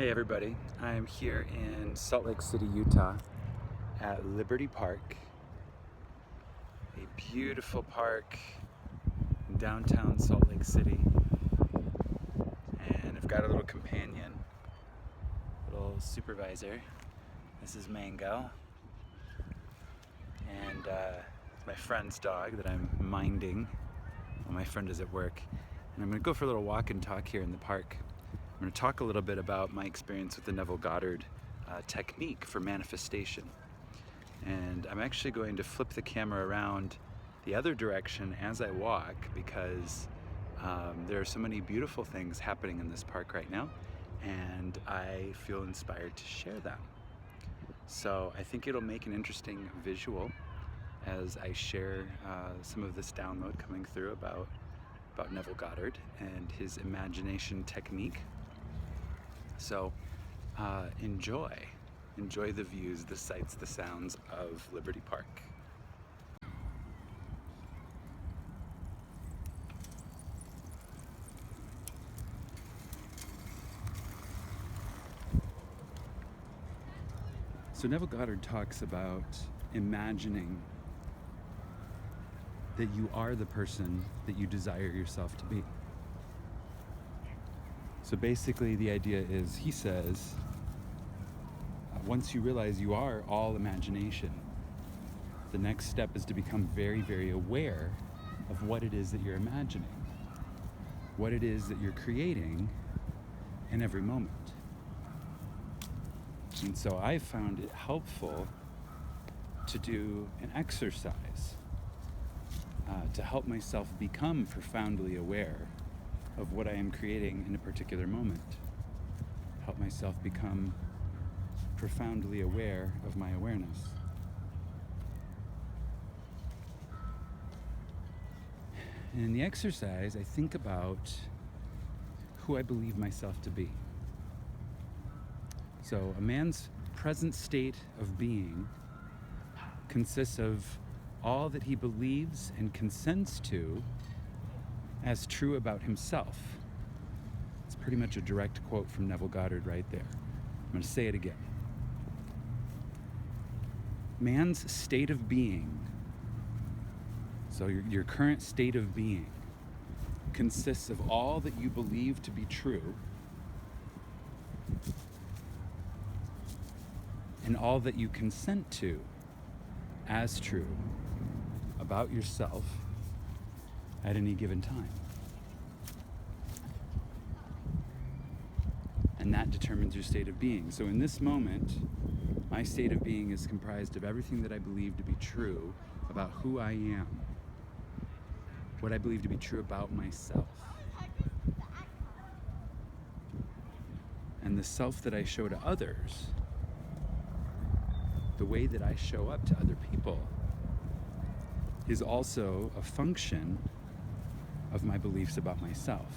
Hey everybody, I'm here in Salt Lake City, Utah at Liberty Park, a beautiful park in downtown Salt Lake City. And I've got a little companion, little supervisor. This is Mango. And it's my friend's dog that I'm minding while my friend is at work. And I'm gonna go for a little walk and talk here in the park. I'm going to talk a little bit about my experience with the Neville Goddard technique for manifestation. And I'm actually going to flip the camera around the other direction as I walk because there are so many beautiful things happening in this park right now, and I feel inspired to share them. So I think it'll make an interesting visual as I share some of this download coming through about Neville Goddard and his imagination technique. So enjoy the views, the sights, the sounds of Liberty Park. So Neville Goddard talks about imagining that you are the person that you desire yourself to be. So basically the idea is, he says, once you realize you are all imagination, the next step is to become very, very aware of what it is that you're imagining, what it is that you're creating in every moment. And so I found it helpful to do an exercise to help myself become profoundly aware of what I am creating in a particular moment. Help myself become profoundly aware of my awareness. And in the exercise, I think about who I believe myself to be. So a man's present state of being consists of all that he believes and consents to as true about himself. It's pretty much a direct quote from Neville Goddard right there. I'm going to say it again. Man's state of being, so your current state of being, consists of all that you believe to be true and all that you consent to as true about yourself at any given time. And that determines your state of being. So in this moment, my state of being is comprised of everything that I believe to be true about who I am, what I believe to be true about myself. And the self that I show to others, the way that I show up to other people, is also a function of my beliefs about myself.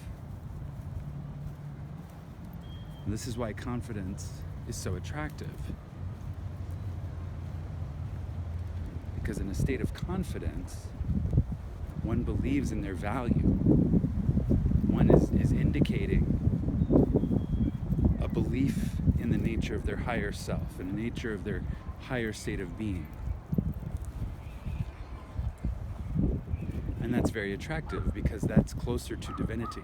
And this is why confidence is so attractive. Because in a state of confidence, one believes in their value. One is indicating a belief in the nature of their higher self, in the nature of their higher state of being. And that's very attractive because that's closer to divinity.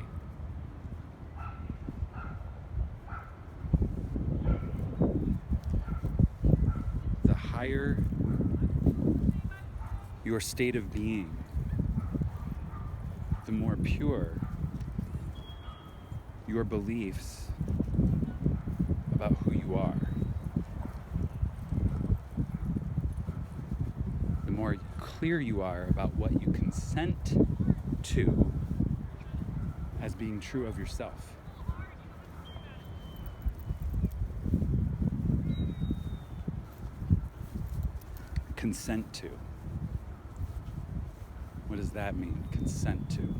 The higher your state of being, the more pure your beliefs about who you are. The more clear you are about what you consent to as being true of yourself. Consent to. What does that mean? Consent to.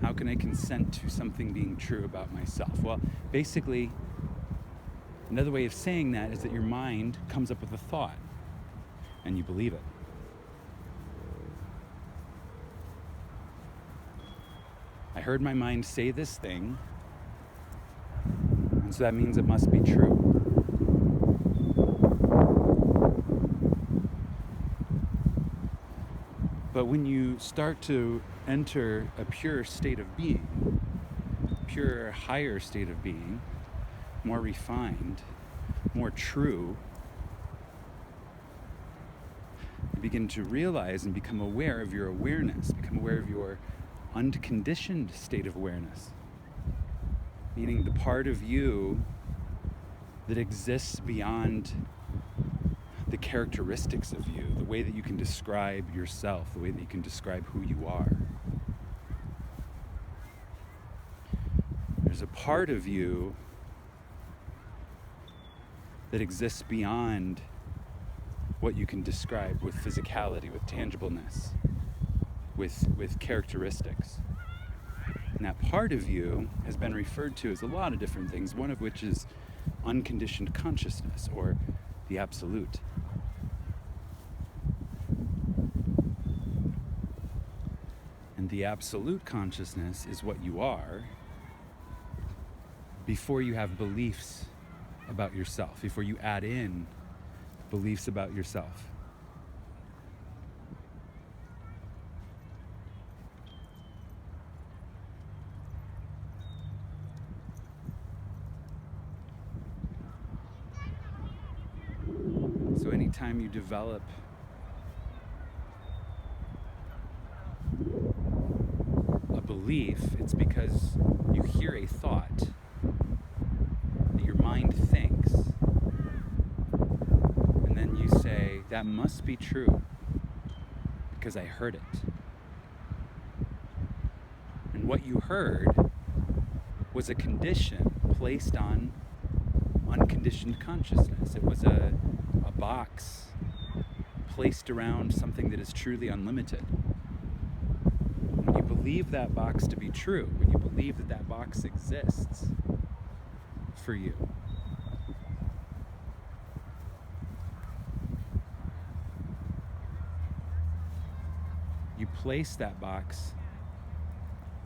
How can I consent to something being true about myself? Well, basically, another way of saying that is that your mind comes up with a thought and you believe it. I heard my mind say this thing, And so that means it must be true. But when you start to enter a pure state of being, pure higher state of being, more refined, more true, you begin to realize and become aware of your awareness, become aware of your unconditioned state of awareness, meaning the part of you that exists beyond the characteristics of you, the way that you can describe yourself, the way that you can describe who you are. There's a part of you that exists beyond what you can describe with physicality, with tangibleness, with characteristics. And that part of you has been referred to as a lot of different things, one of which is unconditioned consciousness, or the absolute. And the absolute consciousness is what you are before you have beliefs about yourself, before you add in beliefs about yourself. So anytime you develop a belief, it's because you hear a thought that your mind thinks, and then you say, that must be true because I heard it. And what you heard was a condition placed on unconditioned consciousness. It was a box placed around something that is truly unlimited. When you believe that box to be true, when you believe that that box exists for you, you place that box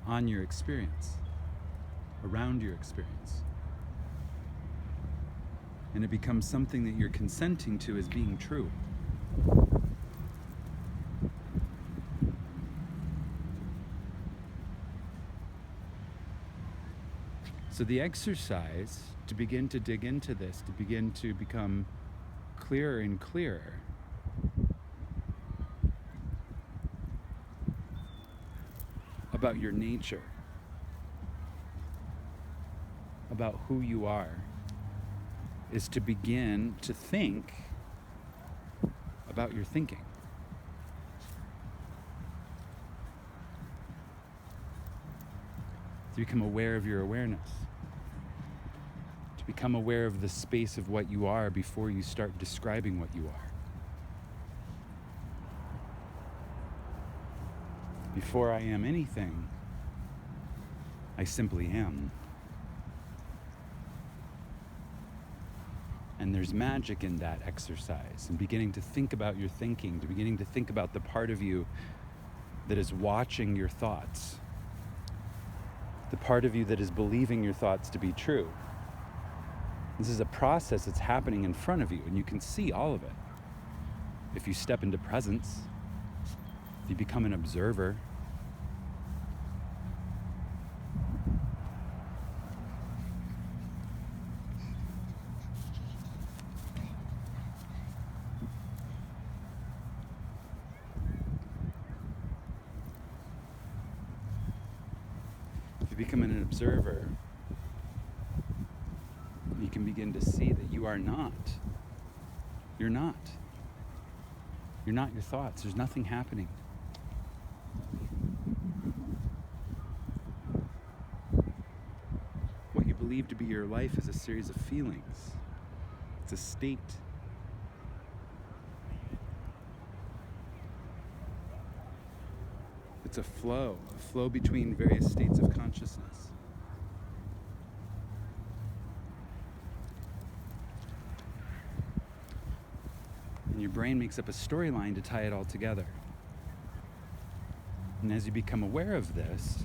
on your experience, around your experience. And it becomes something that you're consenting to as being true. So the exercise to begin to dig into this, to begin to become clearer and clearer, about your nature, about who you are, is to begin to think about your thinking. To become aware of your awareness. To become aware of the space of what you are before you start describing what you are. Before I am anything, I simply am. And there's magic in that exercise, and beginning to think about your thinking, to beginning to think about the part of you that is watching your thoughts, the part of you that is believing your thoughts to be true. This is a process that's happening in front of you, and you can see all of it. If you step into presence, if you become an observer, you become an observer, you can begin to see that you are not. You're not. You're not your thoughts. There's nothing happening. What you believe to be your life is a series of feelings. It's a state. It's a flow between various states of consciousness. And your brain makes up a storyline to tie it all together. And as you become aware of this,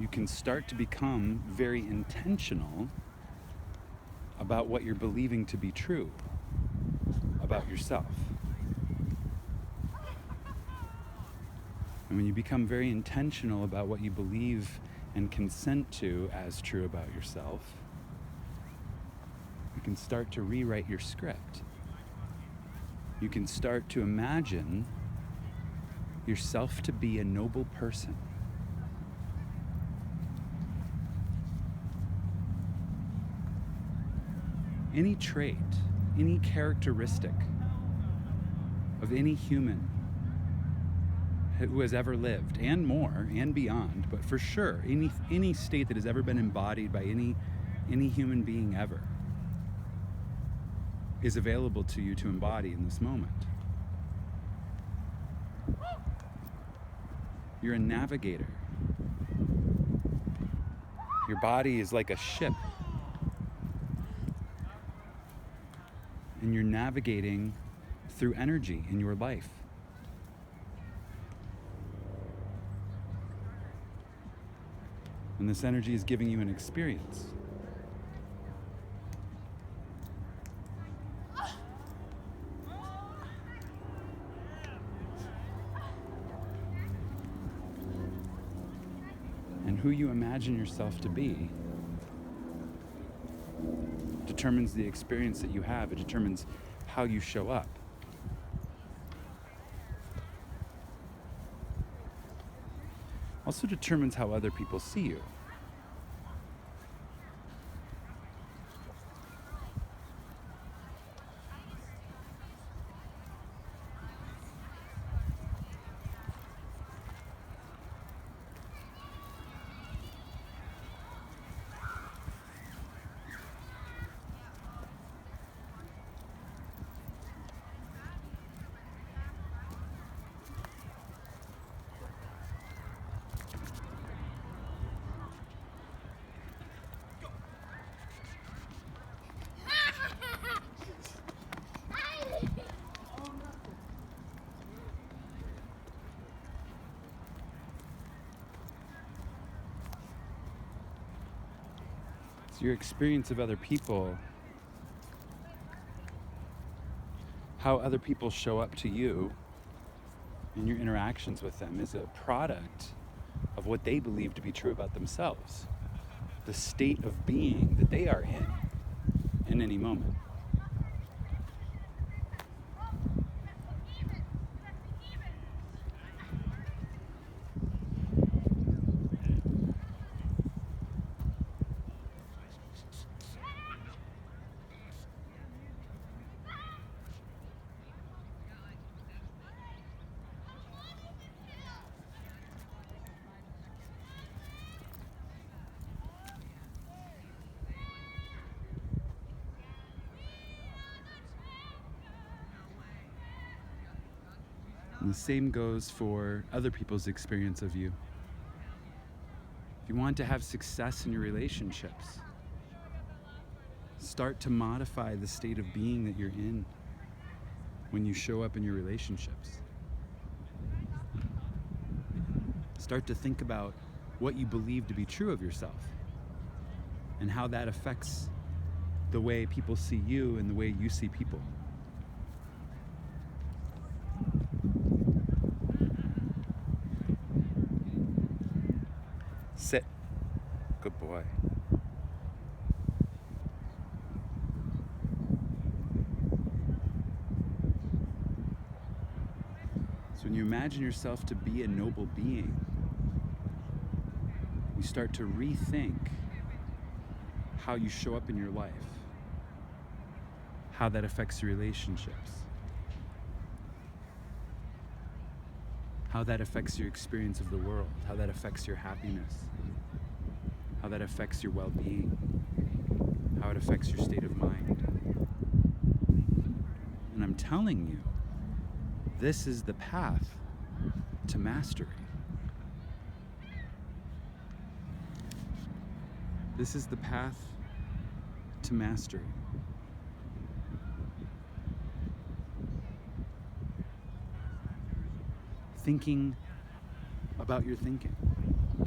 you can start to become very intentional about what you're believing to be true about yourself. And when you become very intentional about what you believe and consent to as true about yourself, you can start to rewrite your script. You can start to imagine yourself to be a noble person. Any trait, any characteristic of any human who has ever lived, and more, and beyond, but for sure, any state that has ever been embodied by any human being ever is available to you to embody in this moment. You're a navigator. Your body is like a ship. And you're navigating through energy in your life. And this energy is giving you an experience. And who you imagine yourself to be determines the experience that you have. It determines how you show up. Also determines how other people see you. So your experience of other people, how other people show up to you and your interactions with them, is a product of what they believe to be true about themselves, the state of being that they are in any moment. And the same goes for other people's experience of you. If you want to have success in your relationships, start to modify the state of being that you're in when you show up in your relationships. Start to think about what you believe to be true of yourself and how that affects the way people see you and the way you see people. Sit. Good boy. So when you imagine yourself to be a noble being, you start to rethink how you show up in your life, how that affects your relationships, how that affects your experience of the world, how that affects your happiness, how that affects your well-being, how it affects your state of mind. And I'm telling you, this is the path to mastery. This is the path to mastery. Thinking about your thinking.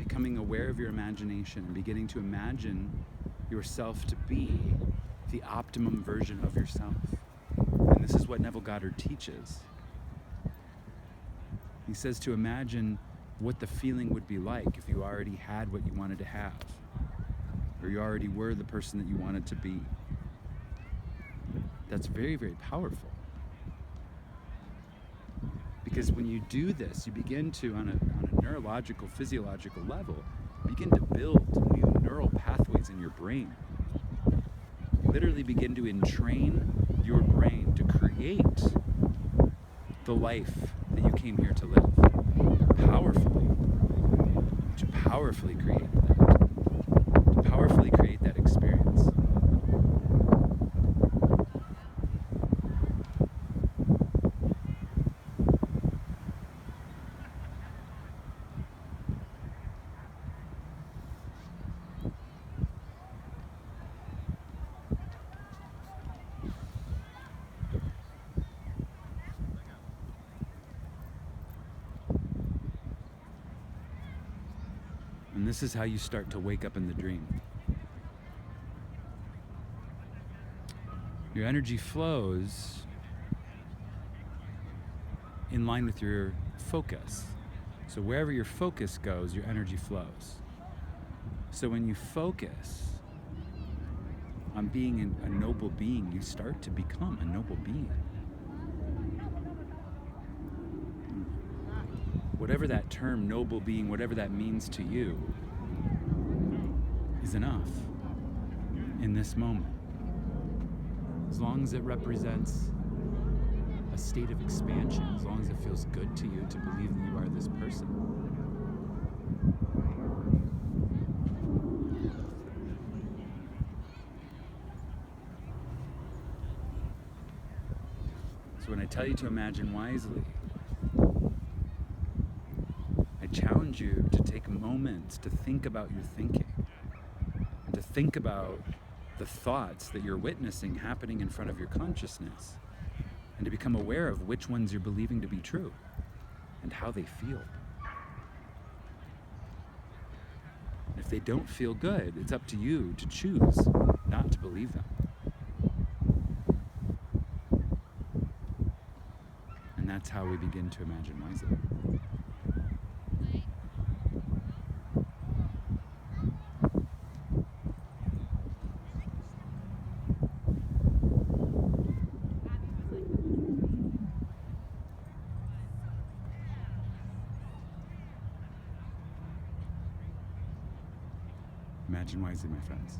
becoming aware of your imagination and beginning to imagine yourself to be the optimum version of yourself. And this is what Neville Goddard teaches. He says to imagine what the feeling would be like if you already had what you wanted to have, or you already were the person that you wanted to be. That's very, very powerful. Because when you do this, you begin to, on a neurological, physiological level, begin to build new neural pathways in your brain. Literally begin to entrain your brain to create the life that you came here to live. Powerfully. To powerfully create that. To powerfully create that experience. And this is how you start to wake up in the dream. Your energy flows in line with your focus. So wherever your focus goes, your energy flows. So when you focus on being a noble being, you start to become a noble being. Whatever that term, noble being, whatever that means to you, is enough in this moment. As long as it represents a state of expansion, as long as it feels good to you to believe that you are this person. So when I tell you to imagine wisely, I challenge you to take moments to think about your thinking, and to think about the thoughts that you're witnessing happening in front of your consciousness, and to become aware of which ones you're believing to be true and how they feel. And if they don't feel good, it's up to you to choose not to believe them. And that's how we begin to imagine wisely. Imagine wisely, my friends.